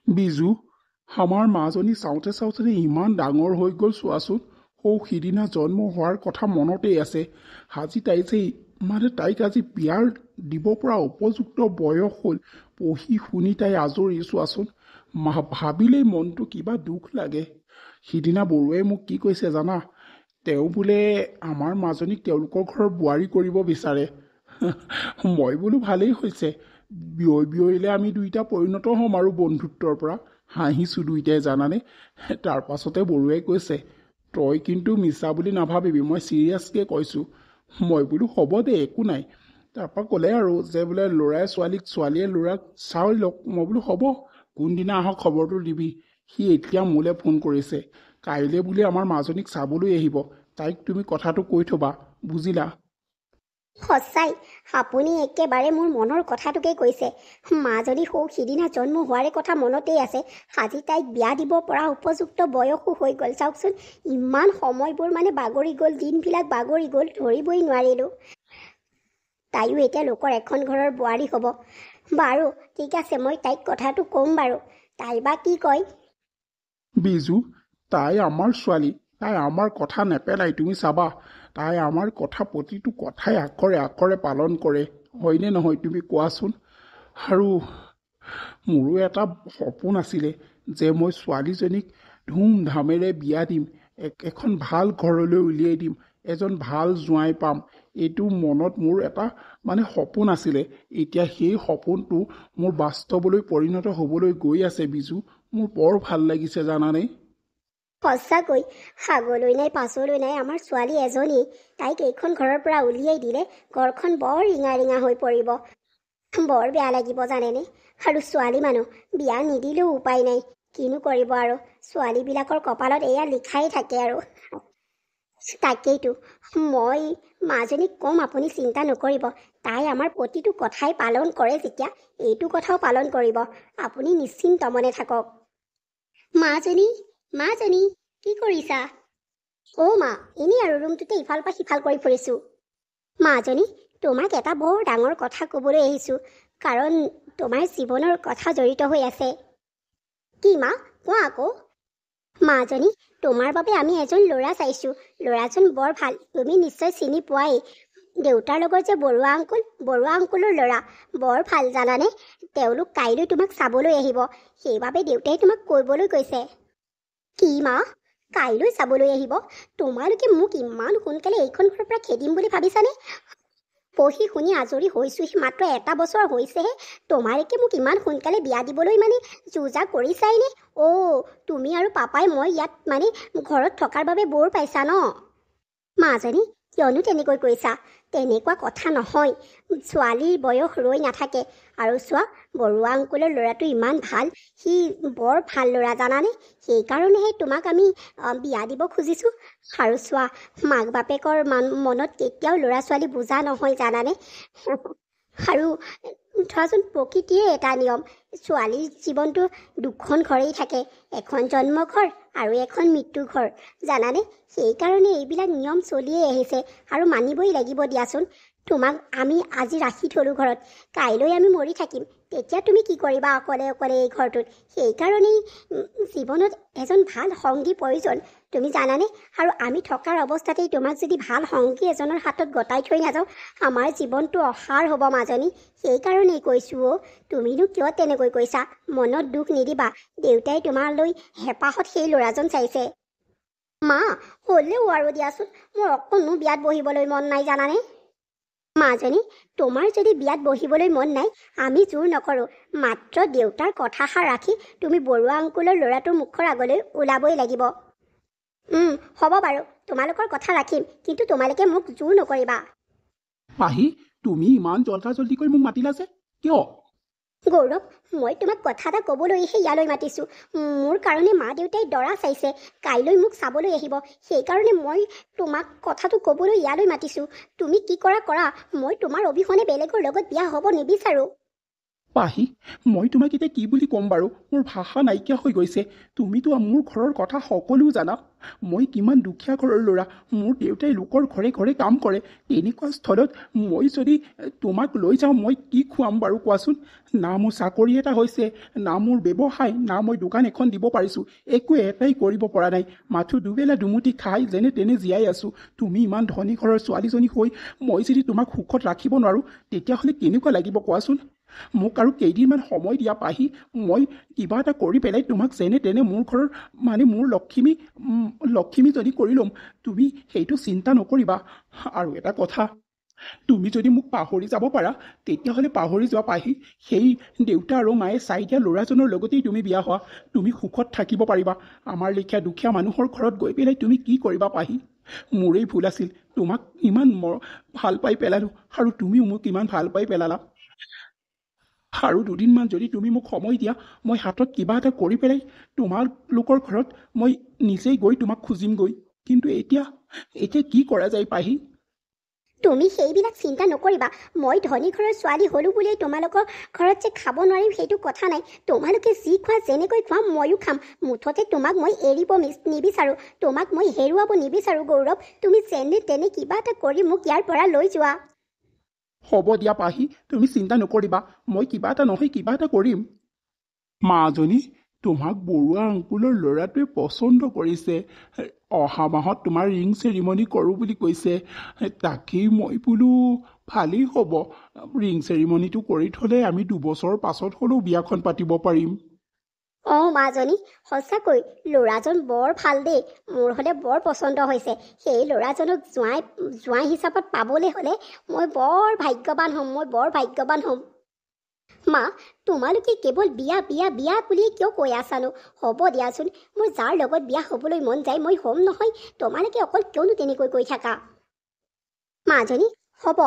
বিজু, আমাৰ মাজনী চাওঁতে চাওঁতে ইমান ডাঙৰ হৈ গ'ল চোৱাচোন। সিদিনা জন্ম হোৱাৰ কথা মনতেই আছে। আজি তাই যে তাইক আজি বিয়াৰ দিব পৰা উপযুক্ত বয়স হ'ল। পঢ়ি শুনি তাই আজৰি চোৱাচোন। ভাবিলেই মনটো কিবা দুখ লাগে। সিদিনা বৰুৱাই মোক কি কৈছে জানা? তেওঁ বোলে আমাৰ মাজনীক তেওঁলোকৰ ঘৰৰ বোৱাৰী কৰিব বিচাৰে। মই বোলো ভালেই হৈছে। বিয়ৈলে আমি দুইটা পৰিণত হ'ম আৰু বন্ধুত্বৰ পৰা। হাঁহিছোঁ দুইটাই জানানে। তাৰ পাছতে বৰুৱাই কৈছে, তই কিন্তু মিছা বুলি নাভাবিবি, মই চিৰিয়াছকৈ কৈছোঁ। মই বোলো হ'ব দে, একো নাই। তাৰপৰা ক'লে আৰু যে বোলে ল'ৰাই ছোৱালীক, ছোৱালীয়ে ল'ৰাক চাই লওক। মই বোলো হ'ব, কোনদিনা আহক খবৰটো দিবি। সি এতিয়া মোলৈ ফোন কৰিছে। কাইলৈ বুলি আমাৰ মাজনীক চাবলৈ আহিব। তাইক তুমি কথাটো কৈ থবা, বুজিলা? সঁচাই আপুনি একেবাৰে মোৰ মনৰ কথাটোকে কৈছে। মাজনী সিদিনা জন্ম হোৱাৰে কথা মনতেই আছে। আজি তাইক বিয়া দিব পৰা উপযুক্ত বয়সো হৈ গ'ল। চাওকচোন, ইমান সময়বোৰ বাগৰি গ'ল, দিনবিলাক বাগৰি গ'ল, ধৰিবই নোৱাৰিলোঁ। তাইও এতিয়া লোকৰ এখন ঘৰৰ বোৱাৰী হ'ব। বাৰু ঠিক আছে, মই তাইক কথাটো ক'ম বাৰু। তাই বা কি কয়? বিজু, তাই আমাৰ ছোৱালী। তাই আমাৰ কথা নেপেলাই, তুমি চাবা। তাই আমাৰ কথা প্ৰতিটো কথাই আখৰে আখৰে পালন কৰে। হয়নে নহয় তুমি কোৱাচোন? আৰু মোৰো এটা সপোন আছিলে যে মই ছোৱালীজনীক ধুমধামেৰে বিয়া দিম, এখন ভাল ঘৰলৈ উলিয়াই দিম, এজন ভাল জোঁৱাই পাম। এইটো মনত মোৰ এটা সপোন আছিলে। এতিয়া সেই সপোনটো মোৰ বাস্তৱলৈ পৰিণত হ'বলৈ গৈ আছে বিজু। মোৰ বৰ ভাল লাগিছে জানানে। সঁচাকৈ আগলৈ নাই পাছলৈ নাই আমাৰ ছোৱালী এজনী। তাইক এইখন ঘৰৰ পৰা উলিয়াই দিলে ঘৰখন বৰ ৰিঙা ৰিঙা হৈ পৰিব। বৰ বেয়া লাগিব জানেনে। আৰু ছোৱালী মানুহ, বিয়া নিদিলেও উপায় নাই। কিনো কৰিব আৰু, ছোৱালীবিলাকৰ কপালত এয়া লিখাই থাকে আৰু। তাকেইতো মই মাজনীক ক'ম, আপুনি চিন্তা নকৰিব। তাই আমাৰ প্ৰতিটো কথাই পালন কৰে যেতিয়া, এইটো কথাও পালন কৰিব। আপুনি নিশ্চিন্ত মনে থাকক। মাজনী, মাজনী, কি কৰিছা? মা, এনেই আৰু ৰুমটোতে ইফালৰ পৰা সিফাল কৰি ফুৰিছোঁ। মাজনী, তোমাক এটা বৰ ডাঙৰ কথা ক'বলৈ আহিছোঁ, কাৰণ তোমাৰ জীৱনৰ কথা জড়িত হৈ আছে। কি মা, কোৱা আকৌ। মাজনী, তোমাৰ বাবে আমি এজন ল'ৰা চাইছোঁ। ল'ৰাজন বৰ ভাল, তুমি নিশ্চয় চিনি পোৱাই। দেউতাৰ লগত যে বৰুৱা আংকুলৰ ল'ৰা, বৰ ভাল জানানে। তেওঁলোক কাইলৈ তোমাক চাবলৈ আহিব। সেইবাবে দেউতাই তোমাক কৰিবলৈ কৈছে। কি মা, কাইলৈ চাবলৈ আহিব? তোমালোকে মোক ইমান সোনকালে এইখন ঘৰৰ পৰা খেদিম বুলি ভাবিছানে? পঢ়ি শুনি আজৰি হৈছোহি, মাত্ৰ এটা বছৰ হৈছেহে। তোমালোকে মোক ইমান সোনকালে বিয়া দিবলৈ যো-জা কৰিছাইনে? তুমি আৰু পাপাই মই ইয়াত ঘৰত থকাৰ বাবে বৰ পাইছা ন? মাজনী, কিয়নো তেনেকৈ কৈছা? তেনেকুৱা কথা নহয়। ছোৱালীৰ বয়স ৰৈ নাথাকে। আৰু চোৱা, বৰুৱা আংকুলৰ ল'ৰাটো ইমান ভাল, সি বৰ ভাল ল'ৰা জানানে। সেইকাৰণেহে তোমাক আমি বিয়া দিব খুজিছোঁ। আৰু চোৱা, মাক বাপেকৰ মনত কেতিয়াও ল'ৰা ছোৱালী বুজা নহয় জানানে। আৰু ধৰাচোন, প্ৰকৃতিয়ে এটা নিয়ম, ছোৱালীৰ জীৱনটো দুখন ঘৰেই থাকে, এখন জন্মঘৰ আৰু এখন মৃত্যু ঘৰ জানানে। সেইকাৰণে এইবিলাক নিয়ম চলিয়েই আহিছে আৰু মানিবই লাগিব দিয়াচোন। তোমাক আমি আজি ৰাখি থলোঁ ঘৰত, কাইলৈ আমি মৰি থাকিম। তেতিয়া তুমি কি কৰিবা অকলে অকলে এই ঘৰটোত? সেইকাৰণেই জীৱনত এজন ভাল সংগী প্ৰয়োজন, তুমি জানানে। আৰু আমি থকাৰ অৱস্থাতেই তোমাক যদি ভাল সংগী এজনৰ হাতত গতাই থৈ নাযাওঁ, আমাৰ জীৱনটো অসাৰ হ'ব মাজনী। সেইকাৰণেই কৈছোঁ। তুমিনো কিয় তেনেকৈ কৈছা? মনত দুখ নিদিবা। দেউতাই তোমালৈ হেঁপাহত সেই ল'ৰাজন চাইছে। মা, হ'লেও আৰু দিয়াচোন, মোৰ অকণো বিয়াত বহিবলৈ মন নাই জানানে। মাজনী, তোমাৰ যদি বিয়াত বহিবলৈ মন নাই, আমি জোৰ নকৰোঁ। মাত্ৰ দেউতাৰ কথাষাৰ ৰাখি তুমি বৰুৱা আংকুলৰ ল'ৰাটোৰ মুখৰ আগলৈ ওলাবই লাগিব। হ'ব বাৰু, তোমালোকৰ কথা ৰাখিম, কিন্তু তোমালোকে মোক জোৰ নকৰিবা। পাহি, তুমি ইমান জল্দি কৰি মোক মাতিলা যে কিয়? গৌৰৱ, মই তোমাক কথা এটা ক'বলৈহে ইয়ালৈ মাতিছোঁ। মোৰ কাৰণে মা দেউতাই দৰা চাইছে, কাইলৈ মোক চাবলৈ আহিব। সেইকাৰণে মই তোমাক কথাটো ক'বলৈ ইয়ালৈ মাতিছোঁ। তুমি কি কৰা কৰা, মই তোমাৰ অবিহনে বেলেগৰ লগত বিয়া হ'ব নিবিচাৰোঁ। পাহি মই তোমাক এতিয়া কি বুলি ক'ম বাৰু মোৰ ভাষা নাইকিয়া হৈ গৈছে তুমিতো মোৰ ঘৰৰ কথা সকলো জানা মই কিমান দুখীয়া ঘৰৰ ল'ৰা মোৰ দেউতাই লোকৰ ঘৰে ঘৰে কাম কৰে তেনেকুৱা স্থলত মই যদি তোমাক লৈ যাওঁ মই কি খুৱাম বাৰু কোৱাচোন না মোৰ চাকৰি এটা হৈছে না মোৰ ব্যৱসায় না মই দোকান এখন দিব পাৰিছোঁ একো এটাই কৰিব পৰা নাই মাথো দুবেলা দুমুঠি খাই যেনে তেনে জীয়াই আছোঁ তুমি ইমান ধনী ঘৰৰ ছোৱালীজনী হৈ মই যদি তোমাক সুখত ৰাখিব নোৱাৰোঁ তেতিয়াহ'লে কেনেকুৱা লাগিব কোৱাচোন মোক আৰু কেইদিনমান সময় দিয়া পাহি মই কিবা এটা কৰি পেলাই তোমাক যেনে তেনে মোৰ ঘৰৰ মানে মোৰ লক্ষ্মীজনী কৰি ল'ম তুমি সেইটো চিন্তা নকৰিবা আৰু এটা কথা তুমি যদি মোক পাহৰি যাব পাৰা তেতিয়াহ'লে পাহৰি যোৱা পাহি সেই দেউতা আৰু মায়ে চাই দিয়া ল'ৰাজনৰ লগতেই তুমি বিয়া হোৱা তুমি সুখত থাকিব পাৰিবা আমাৰ লেখীয়া দুখীয়া মানুহৰ ঘৰত গৈ পেলাই তুমি কি কৰিবা পাহি মোৰেই ভুল আছিল তোমাক ইমান ভাল পাই পেলালোঁ আৰু তুমিও মোক ইমান ভাল পাই পেলালা আৰু দুদিনমান যদি তুমি মোক সময় দিয়া মই হাতত কিবা এটা কৰি পেলাই তোমালোকৰ ঘৰত মই নিজেই গৈ তোমাক খুজিমগৈ কিন্তু এতিয়া কি কৰা যায় পাহি তুমি সেইবিলাক চিন্তা নকৰিবা মই ধনী ঘৰৰ ছোৱালী হ'লোঁ বুলিয়েই তোমালোকৰ ঘৰত যে খাব নোৱাৰিম সেইটো কথা নাই তোমালোকে যি খোৱা যেনেকৈ খোৱা ময়ো খাম মুঠতে তোমাক মই এৰিব নিবিচাৰোঁ তোমাক মই হেৰুৱাব নিবিচাৰোঁ গৌৰৱ তুমি যেনে তেনে কিবা এটা কৰি মোক ইয়াৰ পৰা লৈ যোৱা হ'ব দিয়া পাহি তুমি চিন্তা নকৰিবা মই কিবা এটা নহয় কিবা এটা কৰিম মাজনী তোমাক বৰুৱা আংকুলৰ ল'ৰাটোৱে পচন্দ কৰিছে অহা মাহত তোমাৰ ৰিং চেৰিমনি কৰোঁ বুলি কৈছে তাকেই মই বোলো ভালেই হ'ব ৰিং চেৰিমনিটো কৰি থ'লে আমি 2 বছৰ পাছত হ'লেও বিয়াখন পাতিব পাৰিম অঁ মাজনী সঁচাকৈ ল'ৰাজন বৰ ভাল দেই মোৰ হ'লে বৰ পচন্দ হৈছে সেই ল'ৰাজনক জোঁৱাই হিচাপত পাবলৈ হ'লে মই বৰ ভাগ্যৱান হ'ম মা তোমালোকে কেৱল বিয়া বিয়া বিয়া বুলি কিয় কৈ আছানো হ'ব দিয়াচোন মোৰ যাৰ লগত বিয়া হ'বলৈ মন যায় মই হ'ম নহয় তোমালোকে অকল কিয়নো তেনেকৈ কৈ থাকা মাজনী হ'ব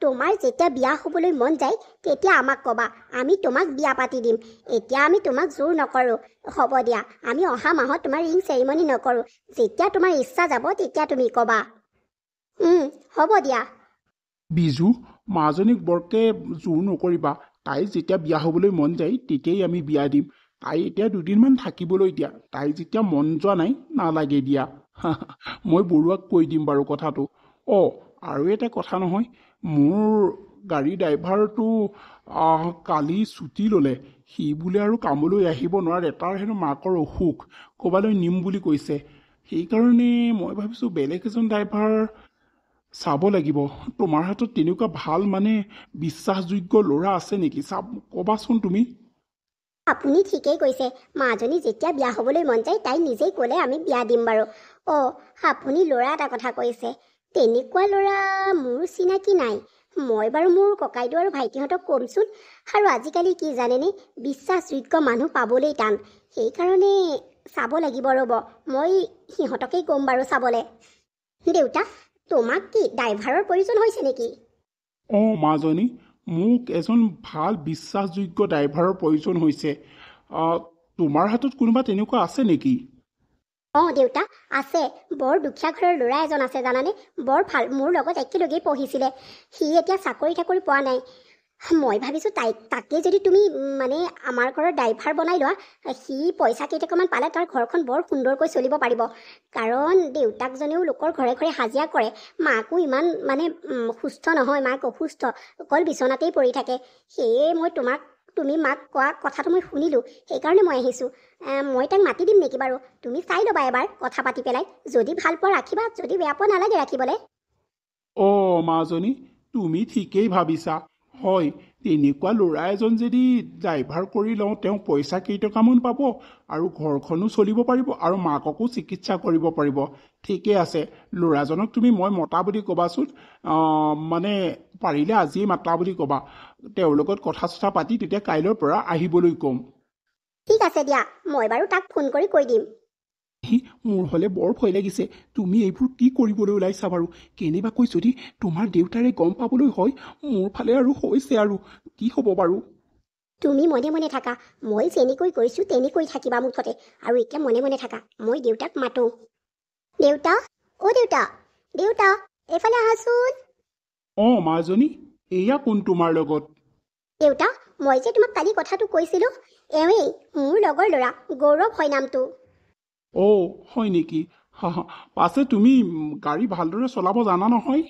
তোমাৰ যেতিয়া বিয়া হ'বলৈ মন যায় তেতিয়া আমাক ক'বা আমি তোমাক বিয়া পাতি দিম এতিয়া আমি তোমাক জোৰ নকৰোঁ হ'ব দিয়া আমি অহা মাহত তোমাৰ ৰিং চেৰিমনি নকৰোঁ যেতিয়া তোমাৰ ইচ্ছা যাব তেতিয়া তুমি ক'বা হ'ব দিয়া বিজু মাজনীক বৰকে জোৰ নকৰিবা তাই যেতিয়া বিয়া হ'বলৈ মন যায় তেতিয়াই আমি বিয়া দিম তাই এতিয়া 2 দিনমান থাকিবলৈ দিয়া তাই যেতিয়া মন যোৱা নাই নালাগে দিয়া মই বৰুৱাক কৈ দিম বাৰু কথাটো আৰু এটা কথা নহয় মোৰ গাড়ী ড্ৰাইভাৰটো কালি ছুটি ল'লে সি বোলে আৰু কামলৈ আহিব নোৱাৰে তাৰ হেনো মাকৰ অসুখ ক'ৰবালৈ নিম বুলি কৈছে সেইকাৰণে মই ভাবিছোঁ বেলেগ এজন ড্ৰাইভাৰ চাব লাগিব তোমাৰ হাতত তেনেকুৱা ভাল মানে বিশ্বাসযোগ্য ল'ৰা আছে নেকি ক'বাচোন তুমি আপুনি ঠিকেই কৈছে মাজনী যেতিয়া বিয়া হ'বলৈ মন যায় তাই নিজেই ক'লে আমি বিয়া দিম বাৰু আপুনি ল'ৰা এটা কথা কৈছে তেনেকুৱা ল'ৰা মোৰ চিনাকি নাই মই বাৰু মোৰ ককাইদেউ আৰু ভাইটিহঁতক ক'মচোন আৰু আজিকালি কি জানেনে বিশ্বাসযোগ্য মানুহ পাবলৈ টান সেইকাৰণে চাব লাগিব ৰ'ব মই সিহঁতকেই ক'ম বাৰু চাবলৈ দেউতা তোমাক কি ড্ৰাইভাৰৰ প্ৰয়োজন হৈছে নেকি মাজনী মোক এজন ভাল বিশ্বাসযোগ্য ড্ৰাইভাৰৰ প্ৰয়োজন হৈছে তোমাৰ হাতত কোনোবা তেনেকুৱা আছে নেকি দেউতা আছে বৰ দুখীয়া ঘৰৰ ল'ৰা এজন আছে জানানে বৰ ভাল মোৰ লগত একেলগেই পঢ়িছিলে সি এতিয়া চাকৰি পোৱা নাই মই ভাবিছোঁ তাকে যদি তুমি মানে আমাৰ ঘৰৰ ড্ৰাইভাৰ বনাই লোৱা সি পইচা কেইটকামান পালে তাৰ ঘৰখন বৰ সুন্দৰকৈ চলিব পাৰিব কাৰণ দেউতাকজনেও লোকৰ ঘৰে ঘৰে হাজিৰা কৰে মাকো ইমান মানে সুস্থ নহয় মাক অসুস্থ অকল বিচনাতেই পৰি থাকে সেয়ে তুমি মাক কোৱা কথাটো মই শুনিলোঁ সেইকাৰণে মই আহিছোঁ মই তাক মাতি দিম নেকি বাৰু তুমি চাই ল'বা এবাৰ কথা পাতি পেলাই যদি ভাল পোৱা ৰাখিবা যদি বেয়া পোৱা নালাগে ৰাখিবলৈ মাজনী তুমি ঠিকেই ভাবিছা হয় তেনেকুৱা ল'ৰা এজন যদি ড্ৰাইভাৰ কৰি লওঁ তেওঁ পইচা কেইটকামান পাব আৰু ঘৰখনো চলিব পাৰিব আৰু মাককো চিকিৎসা কৰিব পাৰিব ঠিকে আছে ল'ৰাজনক তুমি মই মতা বুলি ক'বাচোন মানে পাৰিলে আজিয়ে মাতা বুলি ক'বা তেওঁৰ লগত কথা চথা পাতি তেতিয়া কাইলৈৰ পৰা আহিবলৈ ক'ম ঠিক আছে দিয়া মই বাৰু তাক ফোন কৰি কৈ দিম মোৰ হ'লে বৰ ভয় লাগিছে তুমি এইবোৰ কি কৰিবলৈ ওলাইছা বাৰু কেনেবাকৈ যদি তোমাৰ দেউতাৰে গম পাবলৈ হয় মোৰ ফালে আৰু হৈছে আৰু কি হ'ব বাৰু তুমি মনে মনে থাকা মই যেনেকৈ কৈছোঁ তেনেকৈ থাকিবা মুঠতে আৰু এতিয়া মনে মনে থাকা মই দেউতাক মাতোঁ দেউতা দেউতা এইফালে আহাচোন মাজনী এয়া কোন তোমাৰ লগত দেউতা মই যে তোমাক কালি কথাটো কৈছিলোঁ, এওঁৱেই মোৰ লগৰ ল'ৰা, গৌৰৱ হয় নামটো। অ' হয় নেকি? পাছে তুমি গাড়ী ভালদৰে চলাব জানা নহয়?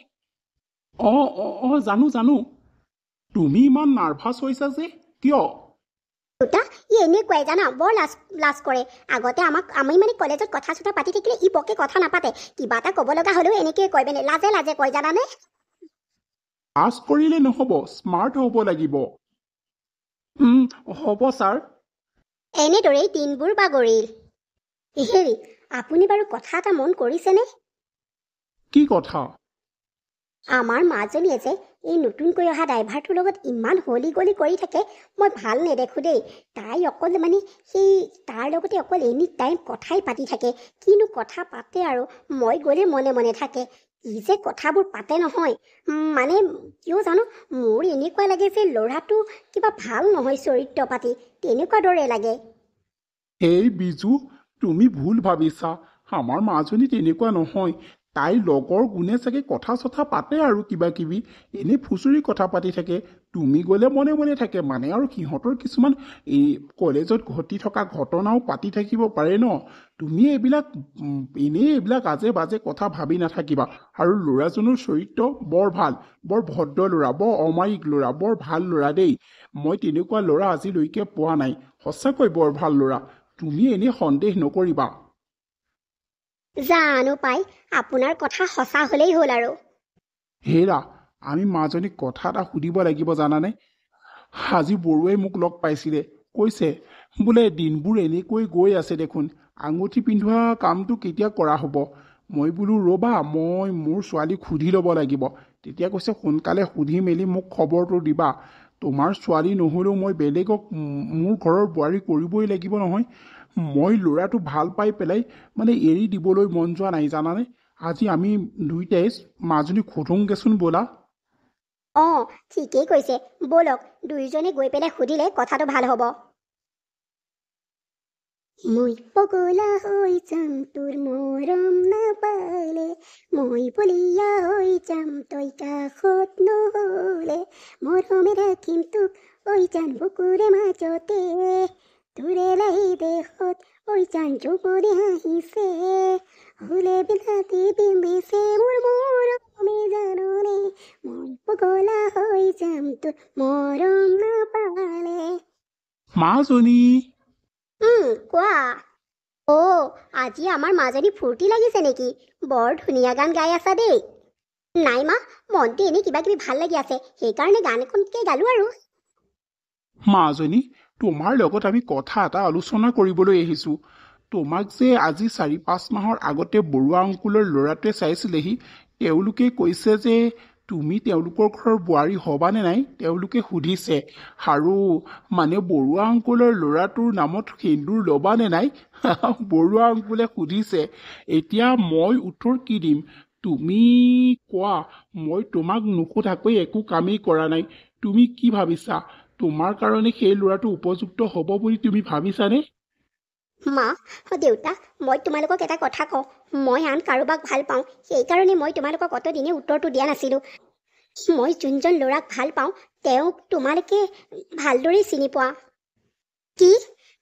অঁ জানো জানো। তুমি ইমান নাৰ্ভাছ হৈছা যে কিয়? দেউতা, ই এনেকুৱাই জানা, বৰ লাজ কৰে। আগতে আমি মানে কলেজত কথা চথা পাতি থাকিলে ই বকে কথা নাপাতে। কিবা এটা ক'ব লগা হ'লেও এনেকৈ কয়, মানে লাজে লাজে কয় জানানে। পাছ কৰিলে নহ'ব, স্মাৰ্ট হ'ব লাগিব। হ'ব ছাৰ। এনেদৰেই দিনবোৰ বাগৰিল। হেৰি, আপুনি বাৰু কথা এটা মন কৰিছেনে? কি কথা? আমাৰ মাজনীয়ে যে এই নতুনকৈ অহা ড্ৰাইভাৰটোৰ লগত ইমান হলি গলি কৰি থাকে, মই ভাল নেদেখোঁ দেই। তাই অকল মানে তাৰ লগতে অকল এনি টাইম কথাই পাতি থাকে। কিনো কথা পাতে আৰু, মই গ'লে মনে মনে থাকে। ই যে কথাবোৰ পাতে নহয়, মানে কিয় জানো মোৰ এনেকুৱা লাগে যে ল'ৰাটো কিবা ভাল নহয় চৰিত্ৰ পাতি, তেনেকুৱা দৰে লাগে। এই বিজু, তুমি ভুল ভাবিছা। আমাৰ মাজনী তেনেকুৱা নহয়। তাইৰ লগৰ গুণে চাগে কথা চথা পাতে আৰু কিবা কিবি, এনেই ফুচুৰি কথা পাতি থাকে। তুমি গ'লে মনে মনে থাকে, মানে আৰু সিহঁতৰ কিছুমান এই কলেজত ঘটি থকা ঘটনাও পাতি থাকিব পাৰে ন। তুমি এনেই এইবিলাক আজে বাজে কথা ভাবি নাথাকিবা। আৰু ল'ৰাজনৰ চৰিত্ৰ বৰ ভাল, বৰ ভদ্ৰ ল'ৰা, বৰ অমায়িক ল'ৰা, বৰ ভাল ল'ৰা দেই। মই তেনেকুৱা ল'ৰা আজিলৈকে পোৱা নাই। সঁচাকৈ বৰ ভাল ল'ৰা। তুমি এনেই সন্দেহ নকৰিবা। জানো পাই, আপোনাৰ কথা সঁচা হ'লেই হ'ল আৰু। হেৰা, আমি মাজনীক কথা এটা সুধিব লাগিব জানানে। আজি বৰুৱাই মোক লগ পাইছিলে, কৈছে বোলে দিনবোৰ এনেকৈ গৈ আছে দেখোন, আঙুঠি পিন্ধোৱা কামটো কেতিয়া কৰা হ'ব। মই বোলো ৰ'বা, মই মোৰ ছোৱালীক সুধি ল'ব লাগিব। তেতিয়া কৈছে সোনকালে সুধি মেলি মোক খবৰটো দিবা। তোমাৰ ছোৱালী নহ'লেও মই বেলেগক মোৰ ঘৰৰ বোৱাৰী কৰিবই লাগিব নহয়। মই ল'ৰাটো ভাল পাই পেলাই মানে এৰি দিবলৈ মন যোৱা নাই জানানে। আজি আমি দুইটাই মাজনীক সোধোংগেচোন ব'লা। অঁ, ঠিকেই কৈছে, ব'লক দুয়োজনে গৈ পেলাই সুধিলে কথাটো ভাল হ'ব। মই পগলা হৈ যাম তোৰ মৰম নাপালে, মই বলিয়া হৈ যাম তই কাষত নহ'লে, মৰমে ৰাখিম তোক ঐ জান বুকুৰে মাজতে, তোৰে লাই দেশত ঐ জান যৌৱনে আহিছে, হ'লে বিলাতি বিন্দিছে মোৰ মৰমে জাননে, মই পগলা হৈ যাম তোৰ মৰম নাপালে। মাজনী, কোৱা। অ', আজি আমাৰ মাজনী ফূৰ্তি লাগিছে নেকি? বৰ ধুনীয়া গান গাই আছা দেই। নাই মা, মনটো এনেই কিবা কিবি ভাল লাগি আছে, সেইকাৰণে গান এখনকে গালো আৰু। মাজনী, তোমাৰ লগত আমি কথা এটা আলোচনা কৰিবলৈ আহিছোঁ। তোমাক যে আজি 4-5 মাহৰ আগতে বৰুৱা অংকুলৰ ল'ৰাটোৱে চাইছিলেহি, তেওঁলোকে কৈছে যে তুমি তেওঁলোকৰ ঘৰৰ বোৱাৰী হ'বানে নাই তেওঁলোকে সুধিছে। আৰু মানে বৰুৱা অংকুলৰ ল'ৰাটোৰ নামত সেন্দুৰ ল'বানে নাই বৰুৱা অংকুলে সুধিছে। এতিয়া মই উত্তৰ কি দিম? তুমি কোৱা। মই তোমাক নুসুধাকৈ একো কামেই কৰা নাই। তুমি কি ভাবিছা? তোমাৰ কাৰণে সেই ল'ৰাটো উপযুক্ত হ'ব বুলি তুমি ভাবিছানে? মা, দেউতা, মই তোমালোকক এটা কথা কওঁ, মই আন কাৰোবাক ভাল পাওঁ, সেইকাৰণে মই তোমালোকক অতদিনে উত্তৰটো দিয়া নাছিলোঁ। মই যোনজন ল'ৰাক ভাল পাওঁ তেওঁক তোমালোকে ভালদৰে চিনি পোৱা। কি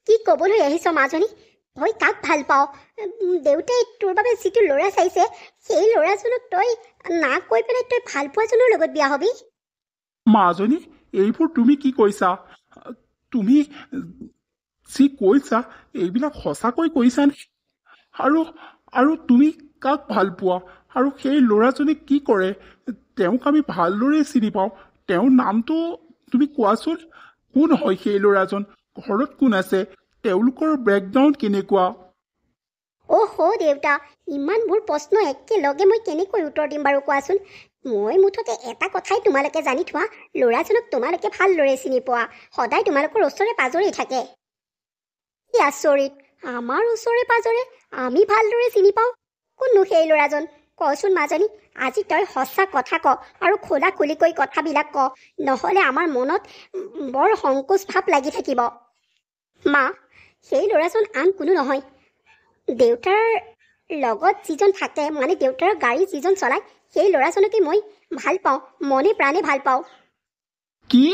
কি ক'বলৈ আহিছ মাজনী? তই কাক ভাল পাওঁ? দেউতাই তোৰ বাবে যিটো ল'ৰা চাইছে সেই ল'ৰাজনক তই না কৈ পেলাই তই ভাল পোৱাজনৰ লগত বিয়া হবি? মাজনী, এইবোৰ তুমি কি কৈছা? তুমি যি কৈছা এইবিলাক সঁচাকৈ কৈছানে? আৰু আৰু তুমি কাক ভাল পোৱা? আৰু সেই ল'ৰাজনে কি কৰে? তেওঁক আমি ভালদৰে চিনি পাওঁ। তেওঁৰ নামটো তুমি কোৱাচোন। কোন হয় সেই ল'ৰাজন? ঘৰত কোন আছে? তেওঁলোকৰ বেকগ্ৰাউণ্ড কেনেকুৱা? দেউতা, ইমানবোৰ প্ৰশ্ন একেলগে মই কেনেকৈ উত্তৰ দিম বাৰু কোৱাচোন। মই মুঠতে এটা কথাই তোমালোকে জানি থোৱা, ল'ৰাজনক তোমালোকে ভালদৰে চিনি পোৱা, সদায় তোমালোকৰ ওচৰে পাজৰেই থাকে। কি আচৰিত, আমাৰ ওচৰে পাজৰে আমি ভালদৰে চিনি পাওঁ। কোননো সেই ল'ৰাজন? কচোন মাজনী, আজি তই সঁচা কথা ক আৰু খোলা খুলিকৈ কথাবিলাক ক, নহ'লে আমাৰ মনত বৰ সংকোচ ভাৱ লাগি থাকিব। মা, সেই ল'ৰাজন আন কোনো নহয়, দেউতাৰ লগত যিজন থাকে, মানে দেউতাৰ গাড়ী যিজন চলায়, সেই ল'ৰাজনকে মই ভাল পাওঁ, মনে প্ৰাণে ভাল পাওঁ। কি?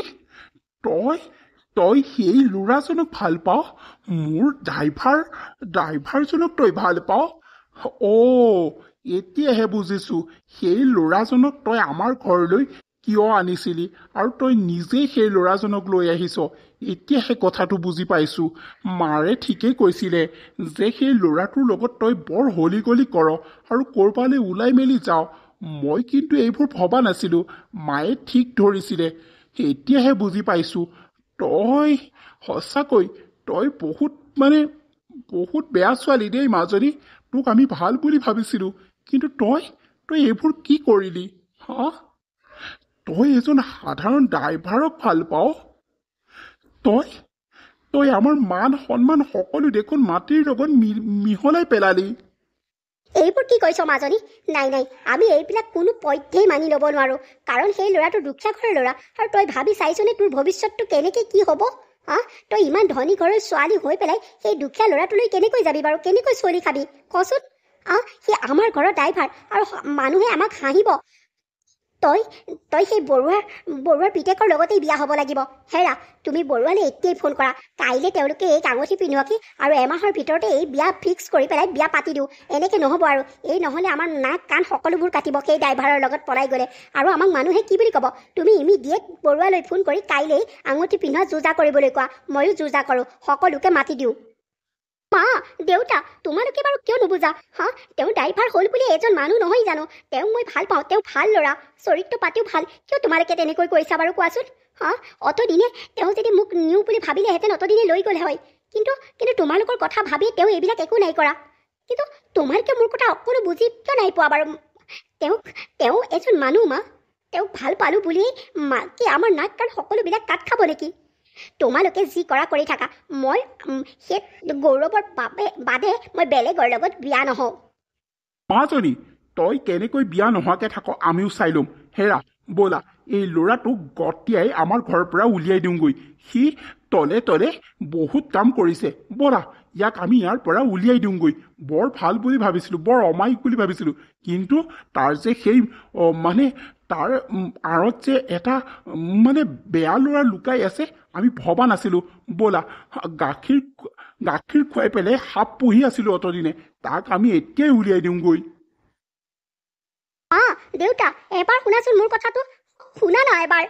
তই তই সেই ল'ৰাজনক ভাল পাৱ? মোৰ ড্ৰাইভাৰজনক তই ভাল পাৱ? এতিয়াহে বুজিছো সেই ল'ৰাজনক তই আমাৰ ঘৰলৈ কিয় আনিছিলি আৰু তই নিজেই সেই ল'ৰাজনক লৈ আহিছ। এতিয়াহে কথাটো বুজি পাইছো। মাৰে ঠিকেই কৈছিলে যে সেই ল'ৰাটোৰ লগত তই বৰ হলি গলি কৰ আৰু ক'ৰবালৈ ওলাই মেলি যাৱ। মই কিন্তু এইবোৰ ভবা নাছিলো। মায়ে ঠিক ধৰিছিলে। এতিয়াহে বুজি পাইছো তই সঁচাকৈ তই বহুত বেয়া ছোৱালী দেই মাজনী। তোক আমি ভাল বুলি ভাবিছিলো, কিন্তু তই এইবোৰ কি কৰিলি? হা, তই এজন সাধাৰণ ড্ৰাইভাৰক ভাল পাৱ? তই তই আমাৰ মান সন্মান সকলো দেখোন মাটিৰ লগত মিহলাই পেলালি। এইবোৰ কি কৈছ মাজনী? নাই নাই, আমি এইবিলাক কোনো পধ্যেই মানি ল'ব নোৱাৰোঁ। কাৰণ সেই ল'ৰাটো দুখীয়া ঘৰৰ ল'ৰা, আৰু তই ভাবি চাইছনে তোৰ ভৱিষ্যতটো কেনেকৈ কি হ'ব? হা, তই ইমান ধনী ঘৰৰ ছোৱালী হৈ পেলাই সেই দুখীয়া ল'ৰাটোলৈ কেনেকৈ যাবি বাৰু? কেনেকৈ চলি খাবি কচোন? সি আমাৰ ঘৰৰ ড্ৰাইভাৰ আৰু মানুহে আমাক হাঁহিব। তই সেই বৰুৱাৰ পিতেকৰ লগতেই বিয়া হ'ব লাগিব। হেৰা, তুমি বৰুৱালৈ এতিয়াই ফোন কৰা। কাইলৈ তেওঁলোকে এই আঙুঠি পিন্ধোৱাকি আৰু এমাহৰ ভিতৰতে এই বিয়া ফিক্স কৰি পেলাই বিয়া পাতি দিওঁ। এনেকৈ নহ'ব আৰু। এই নহ'লে আমাৰ নাক কাণ সকলোবোৰ কাটিব সেই ড্ৰাইভাৰৰ লগত পলাই গ'লে। আৰু আমাক মানুহে কি বুলি ক'ব? তুমি ইমিডিয়েট বৰুৱালৈ ফোন কৰি কাইলৈ আঙুঠি পিন্ধোৱা যোজা কৰিবলৈ কোৱা। ময়ো যোজা কৰোঁ, সকলোকে মাতি দিওঁ। মা, দেউতা, তোমালোকে বাৰু কিয় নুবুজা? তেওঁ ড্ৰাইভাৰ হ'ল বুলি এজন মানুহ নহয় জানো? তেওঁক মই ভাল পাওঁ, তেওঁ ভাল ল'ৰা, চৰিত্ৰ পাতিও ভাল। কিয় তোমালোকে তেনেকৈ কৰিছা বাৰু কোৱাচোন? অতদিনে তেওঁ যদি মোক নিওঁ বুলি ভাবিলেহেঁতেন অতদিনে লৈ গ'লে হয়। কিন্তু তোমালোকৰ কথা ভাবি তেওঁ এইবিলাক একো নাই কৰা। কিন্তু তোমালোকে মোৰ কথা অকণো বুজি কিয় নাই পোৱা বাৰু? তেওঁ এজন মানুহ মা। তেওঁক ভাল পালোঁ বুলিয়েই কি আমাৰ নাক কাণ সকলোবিলাক কাট খাব নেকি? তোমালোকে যি কৰা কৰি থাকা। মই সেই গৌৰৱৰ বাদে মই বেলেগৰ লগত বিয়া নহওঁ। মাজনী, তই কেনেকৈ বিয়া নোহোৱাকৈ থাক আমিও চাই ল'ম। হেৰা, ব'লা এই ল'ৰাটোক গতিয়াই আমাৰ ঘৰৰ পৰা উলিয়াই দিওঁগৈ। সি তলে তলে বহুত কাম কৰিছে। ব'লা ইয়াক আমি ইয়াৰ পৰা উলিয়াই দিওঁগৈ। বৰ ভাল বুলি ভাবিছিলোঁ, বৰ অমায়িক বুলি ভাবিছিলোঁ, কিন্তু তাৰ যে সেই তাৰ আঁৰত যে এটা বেয়া ল'ৰা লুকাই আছে আমি ভবা নাছিলোঁ। ব'লা, গাখীৰ খুৱাই পেলাই সাপ পুহি আছিলোঁ অতদিনে, তাক আমি এতিয়াই উলিয়াই দিওঁগৈ। দেউতা, এবাৰ শুনাচোন মোৰ কথাটো। শুনা না এবাৰ।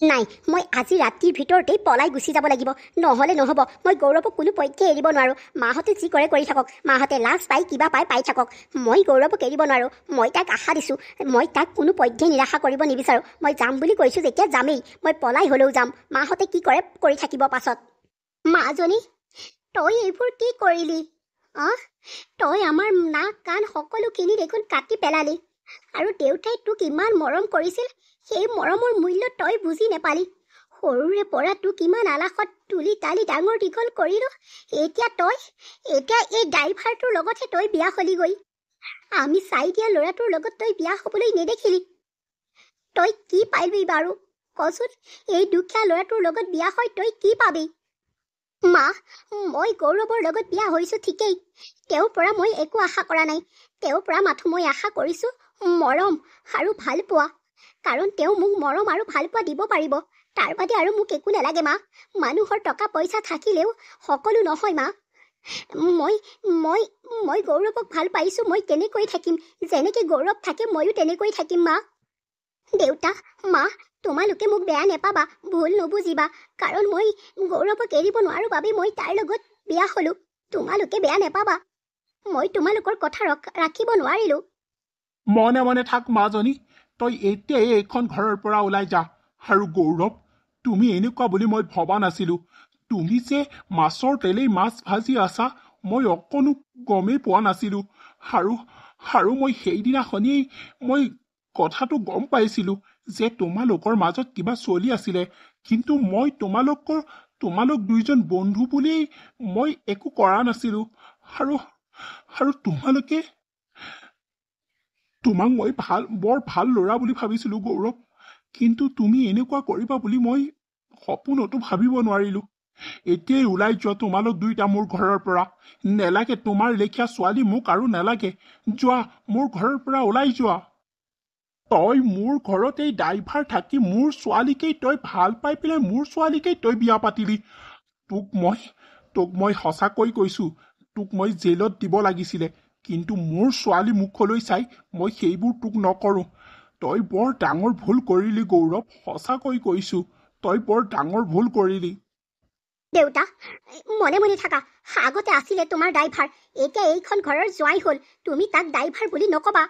নাই, মই আজি ৰাতিৰ ভিতৰতেই পলাই গুচি যাব লাগিব। নহ'লে নহ'ব। মই গৌৰৱক কোনো পধ্যে এৰিব নোৱাৰোঁ। মাহঁতে যি কৰে কৰি থাকক। মাহঁতে লাজ পাই কিবা পাই থাকক। মই গৌৰৱক এৰিব নোৱাৰোঁ। মই তাক আশা দিছোঁ। মই তাক কোনো পধ্যে নিৰাশা কৰিব নিবিচাৰোঁ। মই যাম বুলি কৈছোঁ যেতিয়া যামেই। মই পলাই হ'লেও যাম। মাহঁতে কি কৰে কৰি থাকিব পাছত। মাজনী, তই এইবোৰ কি কৰিলি? তই আমাৰ নাক কাণ সকলোখিনি দেখোন কাটি পেলালি। আৰু দেউতাই তোক ইমান মৰম কৰিছিল, সেই মৰমৰ মূল্য তই বুজি নেপালি। সৰুৰে পৰা তোক ইমান আলাসত তুলি তালি ডাঙৰ দীঘল কৰিলোঁ। এতিয়া এই ড্ৰাইভাৰটোৰ লগতহে তই বিয়া হলিগৈ। আমি চাই দিয়া ল'ৰাটোৰ লগত তই বিয়া হ'বলৈ নেদেখিলি। তই কি পাবি বাৰু কচোন? এই দুখীয়া ল'ৰাটোৰ লগত বিয়া হৈ তই কি পাবি? মা, মই গৌৰৱৰ লগত বিয়া হৈছোঁ ঠিকেই। তেওঁৰ পৰা মই একো আশা কৰা নাই। তেওঁৰ পৰা মাথো মই আশা কৰিছোঁ মৰম আৰু ভাল পোৱা। কাৰণ তেওঁ মোক মৰম আৰু ভাল পোৱা দিব পাৰিব। তাৰ বাদে আৰু মোক একো নালাগে মা। মানুহৰ টকা পইচা থাকিলেও সকলো নহয় মা। মই গৌৰৱক ভাল পাইছোঁ। মই তেনেকৈ থাকিম। যেনেকৈ গৌৰৱ থাকে ময়ো তেনেকৈ থাকিম মা। দেউতা, মা, তোমালোকে মোক বেয়া নেপাবা, ভুল নুবুজিবা। কাৰণ মই গৌৰৱক এৰিব নোৱাৰোঁ বাবে মই তাৰ লগত বিয়া হ'লোঁ। তোমালোকে বেয়া নেপাবা। মই তোমালোকৰ কথা ৰাখিব নোৱাৰিলোঁ। মনে মনে থাক মাজনী। তই এতিয়াই এইখন ঘৰৰ পৰা ওলাই যা। আৰু গৌৰৱ, তুমি এনেকুৱা বুলি মই ভবা নাছিলোঁ। তুমি যে মাছৰ তেলেই মাছ ভাজি আছা মই অকণো গমেই পোৱা নাছিলোঁ। আৰু মই সেইদিনাখনেই মই কথাটো গম পাইছিলোঁ যে তোমালোকৰ মাজত কিবা চলি আছিলে। কিন্তু মই তোমালোক দুইজন বন্ধু বুলিয়েই মই একো কৰা নাছিলোঁ। আৰু তোমাক মই বৰ ভাল ল'ৰা বুলি ভাবিছিলোঁ গৌৰৱ। কিন্তু তুমি এনেকুৱা কৰিবা বুলি মই সপোনতো ভাবিব নোৱাৰিলোঁ। এতিয়াই ওলাই যোৱা তোমালোক দুইটা মোৰ ঘৰৰ পৰা। নেলাগে তোমাৰ লেখীয়া ছোৱালী মোক আৰু নেলাগে। যোৱা, মোৰ ঘৰৰ পৰা ওলাই যোৱা। তই মোৰ ঘৰত এই ড্ৰাইভাৰ থাকি মোৰ ছোৱালীকেই তই ভাল পাই পেলাই মোৰ ছোৱালীকেই তই বিয়া পাতিলি। তোক মই সঁচাকৈ কৈছোঁ, তোক মই জেলত দিব লাগিছিলে, কিন্তু মোৰ ছোৱালী মুখলৈ চাই মই সেইবোৰ তোক নকৰোঁ। তই বৰ ডাঙৰ ভুল কৰিলি গৌৰৱ, সঁচাকৈ কৈছোঁ, তই বৰ ডাঙৰ ভুল কৰিলি। দেউতা, মনে মনে থাকা। আগতে আছিলে তোমাৰ ড্ৰাইভাৰ, এতিয়া এইখন ঘৰৰ জোৱাই হ'ল, তুমি তাক ড্ৰাইভাৰ বুলি নকবা।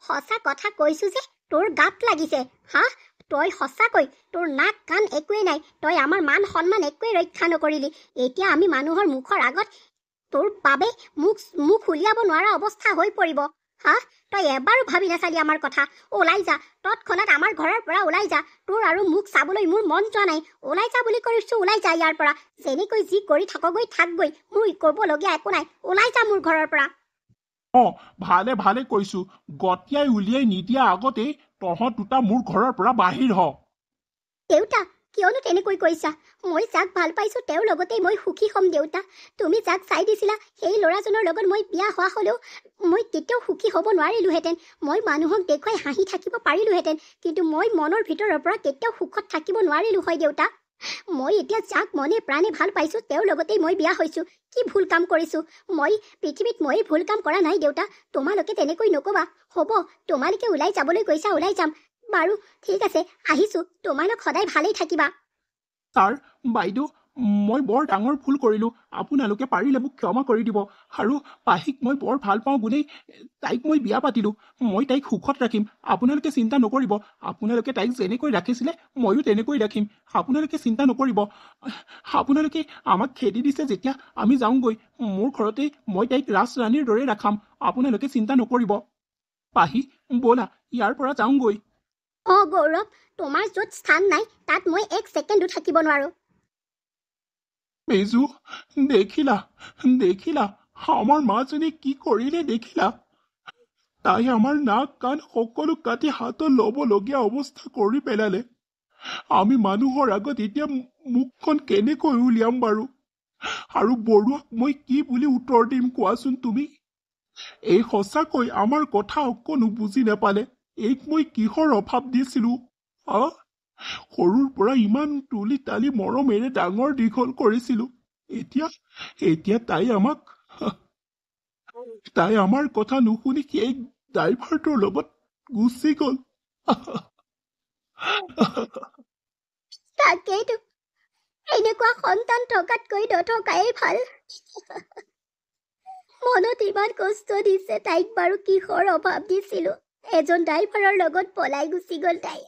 সঁচা কথা কৈছো যে তোৰ গাত লাগিছে। তই সঁচাকৈ, তোৰ নাক কাণ একোৱেই নাই, তই আমাৰ মান সন্মান একোৱেই ৰক্ষা নকৰিলি। এতিয়া আমি মানুহৰ মুখৰ আগত তোৰ বাবে মুখ উলিয়াব নোৱাৰা অৱস্থা হৈ পৰিব। তই এবাৰো ভাবি নাচালি আমাৰ কথা। ওলাই যা, তৎক্ষণাৎ আমাৰ ঘৰৰ পৰা ওলাই যা। তোৰ আৰু মুখ চাবলৈ মোৰ মন যোৱা নাই। ওলাই যা বুলি কৈছো, ওলাই যা ইয়াৰ পৰা। যেনেকৈ যি কৰি থাকগৈ থাকগৈ, মোৰ কৰিবলগীয়া একো নাই। ওলাই যা মোৰ ঘৰৰ পৰা। ভালে ভালে কৈছো, গতিয়াই উলিয়াই নিদিয়া আগতেই তহঁত দুটা মোৰ ঘৰৰ পৰা বাহিৰ হ। দেউতা, কিয়নো তেনেকৈ কৈছা? মই যাক ভাল পাইছো তেওঁৰ লগতেই মই সুখী হ'ম দেউতা। তুমি যাক চাই দিছিলা সেই ল'ৰাজনৰ লগত মই বিয়া হোৱা হ'লেও মই কেতিয়াও সুখী হ'ব নোৱাৰিলোহেঁতেন। মই মানুহক দেখুৱাই হাঁহি থাকিব পাৰিলোহেঁতেন, কিন্তু মই মনৰ ভিতৰৰ পৰা কেতিয়াও সুখত থাকিব নোৱাৰিলো হয় দেউতা। মই এতিয়া যাক মনে প্ৰাণে ভাল পাইছো তেওঁৰ লগতেই মই বিয়া হৈছো। কি ভুল কাম কৰিছো? মই পৃথিৱীত মই ভুল কাম কৰা নাই দেউতা। তোমালোকে তেনেকৈ নকবা। হ'ব, তোমালোকে ওলাই যাবলৈ কৈছা, ওলাই যাম। বাৰু ঠিক আছে, আহিছো। তোমালোক সদায় ভালেই থাকিবা। ছাৰ, বাইদেউ, মই বৰ ডাঙৰ ভুল কৰিলোঁ। আপোনালোকে পাৰিলে মোক ক্ষমা কৰি দিব। আৰু পাহিক মই বৰ ভাল পাওঁ গুণেই তাইক মই বিয়া পাতিলোঁ। মই তাইক সুখত ৰাখিম, আপোনালোকে চিন্তা নকৰিব। আপোনালোকে তাইক যেনেকৈ ৰাখিছিলে ময়ো তেনেকৈ ৰাখিম, আপোনালোকে চিন্তা নকৰিব। আপোনালোকে আমাক খেদি দিছে যেতিয়া, আমি যাওঁগৈ। মোৰ ঘৰতেই মই তাইক ৰাজৰাণীৰ দৰে ৰাখাম, আপোনালোকে চিন্তা নকৰিব। পাহি, ব'লা ইয়াৰ পৰা যাওঁগৈ। গৌৰৱ, তোমাৰ য'ত স্থান নাই তাত মই এক ছেকেণ্ডো থাকিব নোৱাৰো। মেজু, দেখিলা আমাৰ মাজনী কি কৰিলে দেখিলা? তাই আমাৰ নাক কাণ সকলো কাটি হাতত ল'বলগীয়া অৱস্থা কৰি পেলালে। আমি মানুহৰ আগত এতিয়া মুখখন কেনেকৈ উলিয়াম বাৰু? আৰু বৰুৱাক মই কি বুলি উত্তৰ দিম কোৱাচোন তুমি? এই সঁচাকৈ আমাৰ কথা অকণো বুজি নাপালে। এইক মই কিহৰ অভাৱ দিছিলো? সৰুৰ পৰা ইমান তুলি তালি মৰমেৰে ডাঙৰ দীঘল কৰিছিলো। এতিয়া তাই আমাৰ কথা নুশুনি সেই ড্ৰাইভাৰটোৰ লগত গুচি গ'ল। তাকেইতো, এনেকুৱা সন্তান থকাতকৈ নথকাই ভাল। মনত ইমান কষ্ট দিছে, তাইক বাৰু কিহৰ অভাৱ দিছিলো? এজন ড্ৰাইভাৰৰ লগত পলাই গুচি গ'ল তাই।